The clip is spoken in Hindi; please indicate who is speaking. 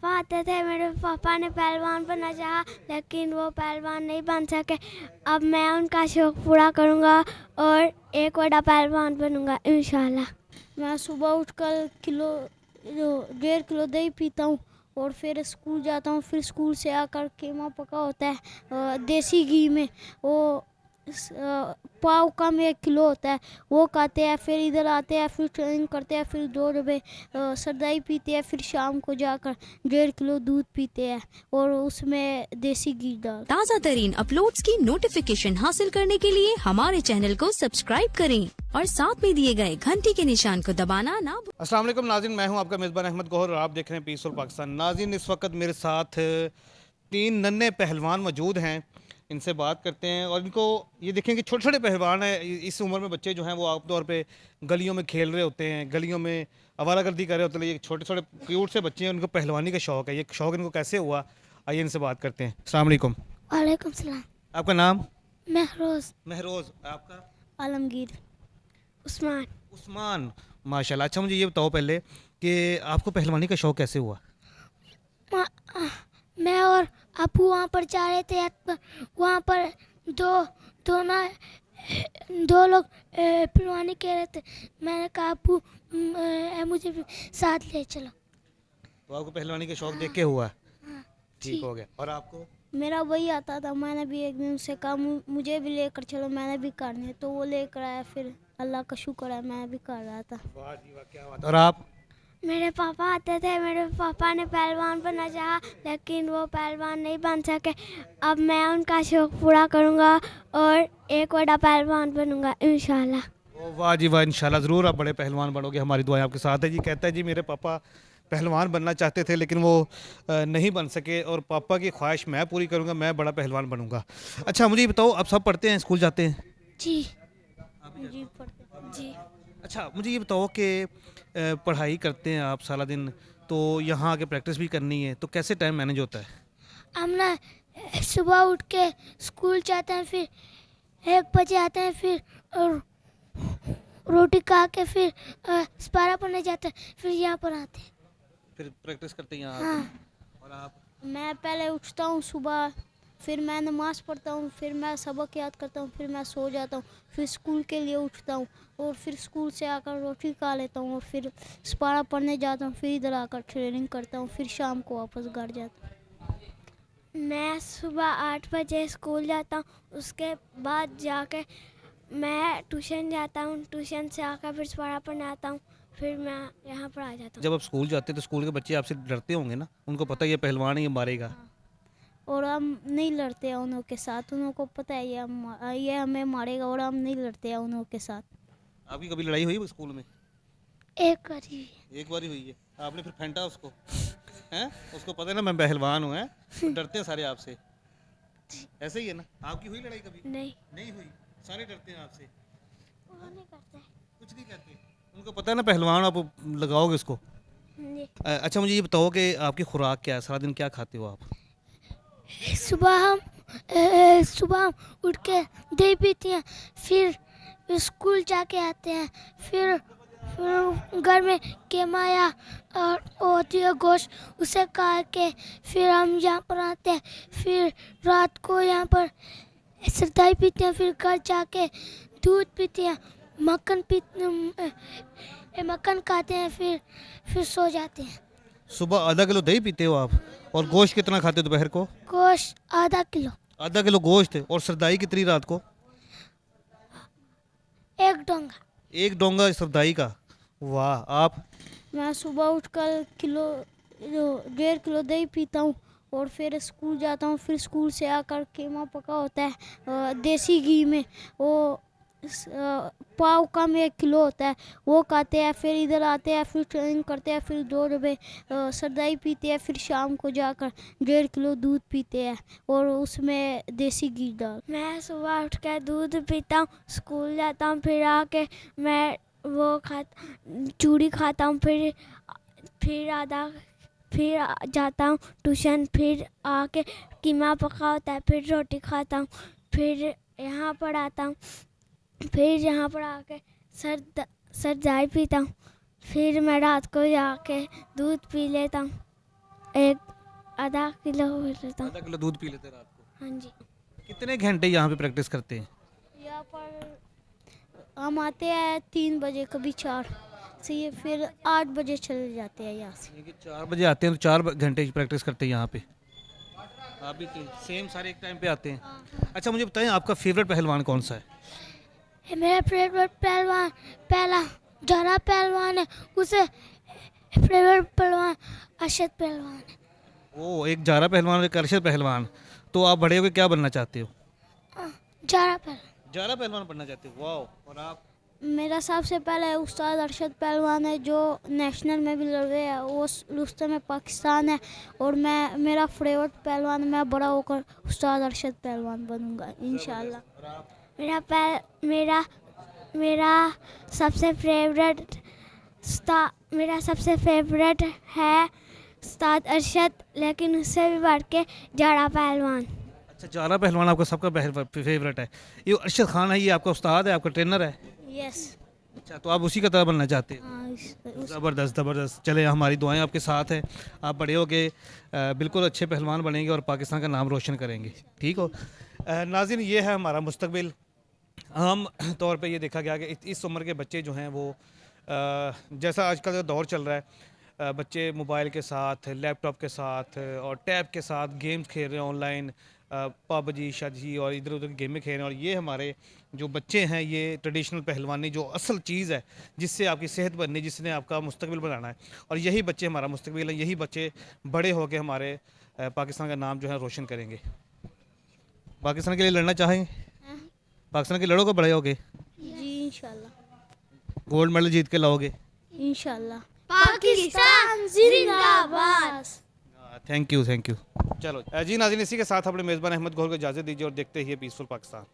Speaker 1: पापा आते थे, मेरे पापा ने पहलवान बनना चाहा लेकिन वो पहलवान नहीं बन सके। अब मैं उनका शौक़ पूरा करूँगा और एक बड़ा पहलवान बनूँगा इंशाल्लाह।
Speaker 2: मैं सुबह उठकर 1.5 किलो दही पीता हूँ और फिर स्कूल जाता हूँ। फिर स्कूल से आकर कीमा पका होता है देसी घी में, वो पाव का में 1 किलो होता है, वो खाते हैं। फिर इधर आते हैं, फिर ट्रेनिंग करते हैं, फिर 2 डब्बे सरदाई पीते हैं। फिर शाम को जाकर 1.5 किलो दूध पीते हैं और उसमें देसी घी डाल।
Speaker 3: ताज़ा तरीन अपलोड्स की नोटिफिकेशन हासिल करने के लिए हमारे चैनल को सब्सक्राइब करें और साथ में दिए गए घंटी के निशान को दबाना ना भूलें।
Speaker 4: अस्सलाम वालेकुम नाज़रीन, मैं हूं आपका मेज़बान अहमद गौहर और आप देख रहे हैं पीसफुल पाकिस्तान। नाज़रीन, इस वक्त मेरे साथ 3 नन्हे पहलवान मौजूद हैं, इनसे बात करते हैं। और इनको ये देखें कि छोटे छोटे पहलवान हैं। इस उम्र में बच्चे जो हैं वो आमतौर पे गलियों में खेल रहे होते हैं, गलियों में आवारागर्दी कर रहे होते हैं। ये छोटे छोटे क्यूट से बच्चे हैं, उनको पहलवानी का शौक़ है। ये शौक़ इनको कैसे हुआ, आइए इनसे बात करते हैं। अस्सलाम वालेकुम।
Speaker 1: वालेकुम सलाम।
Speaker 4: आपका नाम?
Speaker 1: महरोज़।
Speaker 4: महरोज़। आपका?
Speaker 2: आलमगीर।
Speaker 1: उस्मान।
Speaker 4: उस्मान, माशाल्लाह। अच्छा, मुझे ये बताओ पहले कि आपको पहलवानी का शौक़ कैसे हुआ?
Speaker 1: मैं और अबू वहाँ पर जा रहे थे, वहाँ पर दो लोग पहलवानी कह रहे थे। मैंने कहा अबू मुझे भी साथ ले चलो।
Speaker 4: तो आपको पहलवानी का शौक़ देख के हुआ? ठीक हो गया। और आपको?
Speaker 2: मेरा वही आता था, मैंने भी एक दिन से कहा मुझे भी लेकर चलो, मैंने भी करनी है, तो वो लेकर आया। फिर अल्लाह का शुक्र है मैं भी कर रहा था।
Speaker 4: वाह जी वाह, क्या बात। और आप?
Speaker 1: मेरे पापा आते थे, मेरे पापा ने पहलवान बनना चाहा लेकिन वो पहलवान नहीं बन सके। अब मैं उनका शौक़ पूरा करूँगा और एक बड़ा पहलवान बनूँगा इंशाल्लाह।
Speaker 4: वाह जी वाह, इंशाल्लाह ज़रूर आप बड़े पहलवान बनोगे, हमारी दुआएं आपके साथ है जी। कहता है जी मेरे पापा पहलवान बनना चाहते थे लेकिन वो नहीं बन सके और पापा की ख्वाहिश मैं पूरी करूँगा, मैं बड़ा पहलवान बनूँगा। अच्छा, मुझे ये बताओ, आप सब पढ़ते हैं, स्कूल जाते हैं?
Speaker 1: जी
Speaker 2: जी पढ़ते
Speaker 1: जी।
Speaker 4: अच्छा, मुझे ये बताओ कि पढ़ाई करते हैं आप सारा दिन, तो यहाँ आके प्रैक्टिस भी करनी है, तो कैसे टाइम मैनेज होता है?
Speaker 1: हम ना सुबह उठ के स्कूल जाते हैं, फिर 1 बजे आते हैं, फिर रोटी खा के फिर स्पारा पढ़ने जाते हैं, फिर यहाँ पर आते हैं,
Speaker 4: फिर प्रैक्टिस करते हैं यहाँ
Speaker 1: हाँ।
Speaker 4: आके। और आप?
Speaker 2: मैं पहले उठता हूँ सुबह, फिर मैं नमाज़ पढ़ता हूँ, फिर मैं सबक याद करता हूँ, फिर मैं सो जाता हूँ, फिर स्कूल के लिए उठता हूँ और फिर स्कूल से आकर रोटी खा लेता हूँ और फिर स्पारा पढ़ने जाता हूँ, फिर इधर आकर ट्रेनिंग करता हूँ, फिर शाम को वापस घर जाता हूँ।
Speaker 1: मैं सुबह 8 बजे स्कूल जाता हूँ, उसके बाद जाके मैं ट्यूशन जाता हूँ, ट्यूशन से आकर फिर स्पारा पढ़ने आता हूँ, फिर मैं यहाँ पर आ जाता हूँ।
Speaker 4: जब आप स्कूल जाते हैं तो स्कूल के बच्चे आपसे डरते होंगे ना, उनको पता है ये पहलवान है, ये मारेगा।
Speaker 2: और हम नहीं लड़ते हैं उन्हों के साथ, उन्हों को पता है ये हमें मारेगा और हम नहीं लड़ते हैं उन्हों के साथ।
Speaker 4: आपकी कभी लड़ाई हुई स्कूल में?
Speaker 1: एक बारी।
Speaker 4: एक बार ही हुई है। आपने फिर फेंटा उसको? हैं? उसको पता है ना मैं पहलवान हूँ, हैं? तो डरते हैं सारे आपसे, ऐसे ही है ना? आपकी हुई लड़ाई कभी?
Speaker 1: नहीं।
Speaker 4: नहीं हुई, सारे डरते हैं आपसे।
Speaker 1: वो नहीं करते।
Speaker 4: कुछ नहीं कहते, उनको पता है ना पहलवान, आप लगाओगे उसको। अच्छा, मुझे ये बताओ कि आपकी खुराक क्या है, सारा दिन क्या खाते हो आप?
Speaker 1: सुबह हम उठ के दही पीते हैं, फिर स्कूल जाके आते हैं, फिर घर में कीमा या होती है गोश्त, उसे काट के फिर हम यहाँ पर आते हैं, फिर रात को यहाँ पर सरदाई पीते हैं, फिर घर जाके दूध पीते हैं, मक्खन खाते हैं, फिर सो जाते हैं।
Speaker 4: सुबह आधा किलो दही पीते हो आप, और गोश्त कितना खाते हो दोपहर को?
Speaker 1: गोश्त आधा किलो।
Speaker 4: आधा किलो गोश्त, और सरदाई कितनी रात को?
Speaker 1: 1 डोंगा।
Speaker 4: 1 डोंगा सरदाई का। वाह। आप?
Speaker 2: मैं सुबह उठकर 1.5 किलो दही पीता हूँ और फिर स्कूल जाता हूँ। फिर स्कूल से आकर कीमा पका होता है देसी घी में, वो पाव का में 1 किलो होता है, वो खाते हैं। फिर इधर आते हैं, फिर ट्रेनिंग करते हैं, फिर 2 डब्बे सरदाई पीते हैं। फिर शाम को जाकर 1.5 किलो दूध पीते हैं और उसमें देसी घी डाल।
Speaker 1: मैं सुबह उठ के दूध पीता हूँ, स्कूल जाता हूँ, फिर आके मैं चूड़ी खाता हूँ, फिर जाता हूँ ट्यूशन, फिर आके कीमा पका होता है, फिर रोटी खाता हूँ, फिर यहाँ पर आता हूँ, फिर यहाँ पर आके सरदाई पीता हूँ, फिर मैं रात को जाके दूध पी लेता हूँ। एक आधा किलो हो लेता हूँ।
Speaker 4: आधा किलो दूध पी लेते हैं रात को।
Speaker 1: हाँ जी।
Speaker 4: कितने घंटे यहाँ पे प्रैक्टिस करते हैं?
Speaker 2: यहाँ पर हम आते हैं 3 बजे, कभी 4 से, ये फिर 8 बजे चले जाते हैं यहाँ से।
Speaker 4: ये कि 4 बजे आते हैं तो 4 घंटे की प्रैक्टिस करते हैं यहाँ पे। आप भी सेम सारे एक टाइम पे आते हैं? अच्छा मुझे बताएं आपका फेवरेट पहलवान कौन सा है?
Speaker 1: मेरा फेवरेट पहलवान पहला जरा पहलवान है, उसे फेवरेट पहलवान अरशद पहलवान है।
Speaker 4: वो एक जारा पहलवान और एक अरशद पहलवान। तो आप बड़े होकर क्या बनना चाहते हो?
Speaker 1: जरा पहलवान।
Speaker 4: जारा पहलवान बनना चाहते हो? वाह। और आप?
Speaker 2: मेरा सबसे पहले उस्ताद अरशद पहलवान है, जो नेशनल में भी लड़ गए हैं, वो रुस्तम में पाकिस्तान है। और मेरा फेवरेट पहलवान, मैं बड़ा होकर उस्ताद अरशद पहलवान बनूंगा इंशाल्लाह।
Speaker 1: मेरा सबसे फेवरेट है उस्ताद अरशद, लेकिन उससे भी बढ़ के जरा पहलवान।
Speaker 4: अच्छा जारा पहलवान आपका सबका फेवरेट है। ये अरशद खान है, ये आपका उस्ताद है, आपका ट्रेनर है?
Speaker 2: यस।
Speaker 4: अच्छा तो आप उसी का तरह बनना चाहते हैं? ज़बरदस्त ज़बरदस्त। चले हमारी दुआएं आपके साथ हैं, आप बड़े हो के बिल्कुल अच्छे पहलवान बनेंगे और पाकिस्तान का नाम रोशन करेंगे। ठीक हो नाज़रीन, ये है हमारा मुस्तकबिल। आम तौर पे ये देखा गया कि इस उम्र के बच्चे जो हैं वो जैसा आजकल का दौर चल रहा है, बच्चे मोबाइल के साथ, लैपटॉप के साथ और टैब के साथ गेम्स खेल रहे हैं ऑनलाइन, पबजी शाजी और इधर उधर गेमें खेल रहे हैं। और ये हमारे जो बच्चे हैं, ये ट्रेडिशनल पहलवानी जो असल चीज़ है जिससे आपकी सेहत बननी, जिसने आपका मुस्तकबिल बनाना है, और यही बच्चे हमारा मुस्तकबिल है। यही बच्चे बड़े होकर हमारे पाकिस्तान का नाम जो है रोशन करेंगे। पाकिस्तान के लिए लड़ना चाहेंगे? पाकिस्तान के लड़ोगे बड़े होगे?
Speaker 2: जी इंशाल्लाह।
Speaker 4: गोल्ड मेडल जीत के लाओगे?
Speaker 2: इंशाल्लाह।
Speaker 1: पाकिस्तान जिंदाबाद।
Speaker 4: Thank you. चलो जी नाज़रीन, इसी के साथ अपने मेज़बान अहमद गौहर को इजाज़त दीजिए और देखते ही पीसफुल पाकिस्तान।